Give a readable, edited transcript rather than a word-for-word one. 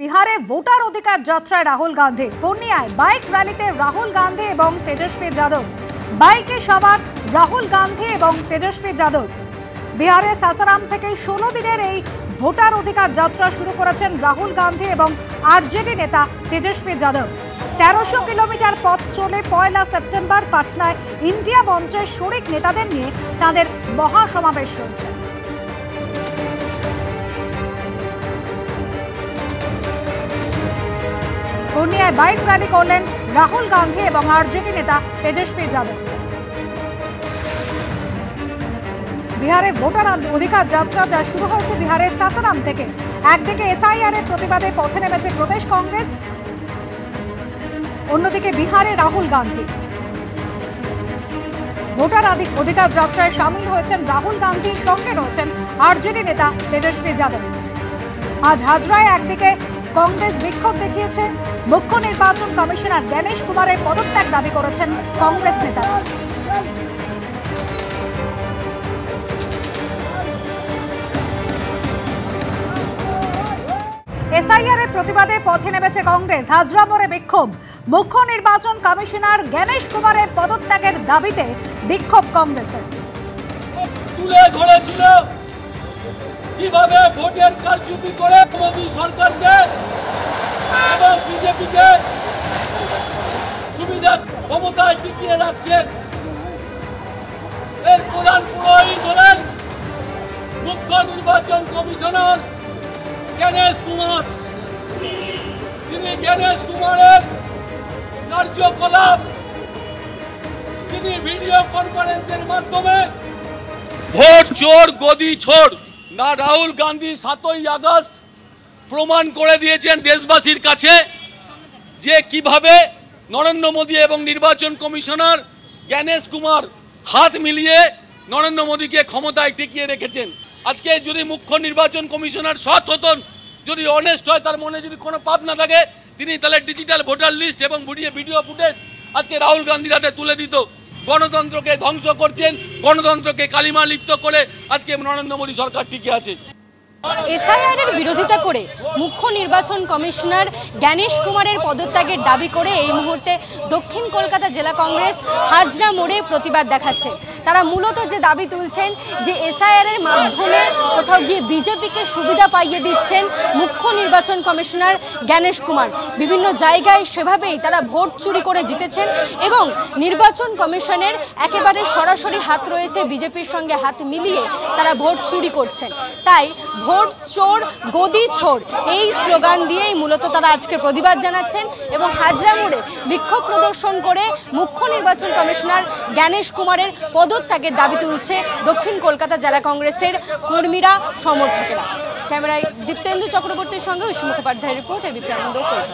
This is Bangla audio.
বিহারে ভোটার অধিকার যাত্রায় রাহুল গান্ধী। পূর্ণিয়ায় বাইক র্যালিতে রাহুল গান্ধী এবং তেজস্বী যাদব। বাইকে সবার রাহুল গান্ধী এবং তেজস্বী যাদব। বিহারে সাসারাম থেকে 16 দিনের এই ভোটার অধিকার যাত্রা শুরু করেছেন রাহুল গান্ধী এবং আরজেডি নেতা তেজস্বী যাদব। 1300 কিলোমিটার পথ চলে 1 সেপ্টেম্বর পাটনায় ইন্ডিয়া মঞ্চের শরিক নেতাদের নিয়ে তাদের মহাসমাবেশ চলছে। পূর্ণিয়ায় বাইক র্যালি করলেন রাহুল গান্ধী এবং আরজেডি নেতা তেজস্বী যাদব। বিহারে ভোটার অধিকার যাত্রা যা শুরু হয়েছে বিহারের সাসারাম থেকে। একদিকে এসআইআর এর প্রতিবাদে পথে নেমেছে প্রদেশ কংগ্রেস, অন্যদিকে বিহারে রাহুল গান্ধী। ভোটার অধিকার যাত্রায় সামিল হয়েছেন রাহুল গান্ধীর সঙ্গে রয়েছেন আরজেডি নেতা তেজস্বী যাদব। আজ হাজরায় একদিকে কংগ্রেস বিক্ষোভ দেখিয়েছে, মুখ্য নির্বাচন কমিশনার গণেশ কুমারের পদত্যাগ দাবি করেছেন কংগ্রেস নেতারা। এসআইআর এর প্রতিবাদে পথে নেমেছে কংগ্রেস। হাজরা মোড়ে বিক্ষোভ, মুখ্য নির্বাচন কমিশনার গণেশ কুমারের পদত্যাগের দাবিতে বিক্ষোভ কংগ্রেসের। তুলে ধরেছিল কিভাবে ভোটের কারচুপি করে মোদী সরকারকে এবং বিজেপিকে সুবিধা ক্ষমতায় টিকিয়ে রাখছেন। এর প্রধান পুরোহিত হলেন মুখ্য নির্বাচন কমিশনার গণেশ কুমার। তিনি গণেশ কুমারের কার্যকলাপ তিনি ভিডিও কনফারেন্সের মাধ্যমে ভোট চোর গদি ছোড় না রাহুল গান্ধী 7ই আগস্ট প্রমাণ করে দিয়েছেন দেশবাসীর কাছে যে কিভাবে নরেন্দ্র মোদী এবং নির্বাচন কমিশনার গণেশ কুমার হাত মিলিয়ে নরেন্দ্র মোদীকে ক্ষমতায় টিকিয়ে রেখেছেন। আজকে যদি মুখ্য নির্বাচন কমিশনার সৎ হতেন, যদি অনেস্ট হয়, তার মনে যদি কোনো পাপ না থাকে, তিনি তাহলে ডিজিটাল ভোটার লিস্ট এবং ভিডিও ফুটেজ আজকে রাহুল গান্ধীর হাতে তুলে দিত। গণতন্ত্রকে ধ্বংস করছেন, গণতন্ত্রকে কালিমা লিপ্ত করে আজকে নরেন্দ্র মোদী সরকার টিকে আছে। এসআইআর এর বিরোধিতা করে মুখ্য নির্বাচন কমিশনার গণেশ কুমারের পদত্যাগের দাবি করে এই মুহূর্তে দক্ষিণ কলকাতা জেলা কংগ্রেস হাজরা মোড়ে প্রতিবাদ দেখাচ্ছে। তারা মূলত যে দাবি তুলছেন যে এসআইআর এর মাধ্যমে কোথাও গিয়ে বিজেপিকে সুবিধা পাইয়ে দিচ্ছেন মুখ্য নির্বাচন কমিশনার গণেশ কুমার। বিভিন্ন জায়গায় সেভাবেই তারা ভোট চুরি করে জিতেছেন এবং নির্বাচন কমিশনের একেবারে সরাসরি হাত রয়েছে বিজেপির সঙ্গে হাত মিলিয়ে তারা ভোট চুরি করছেন। তাই ভোট চোর গদি ছোড় এই স্লোগান দিয়েই মূলত তারা আজকে প্রতিবাদ জানাচ্ছেন এবং হাজরা মোড়ে বিক্ষোভ প্রদর্শন করে মুখ্য নির্বাচন কমিশনার গণেশ কুমারের পদত্যাগের দাবি তুলছে দক্ষিণ কলকাতা জেলা কংগ্রেসের কর্মীরা, সমর্থকেরা। ক্যামেরায় দীপ্তেন্দু চক্রবর্তীর সঙ্গে ঐশী মুখোপাধ্যায়ের রিপোর্ট, এবিপি আনন্দ, কলকাতা।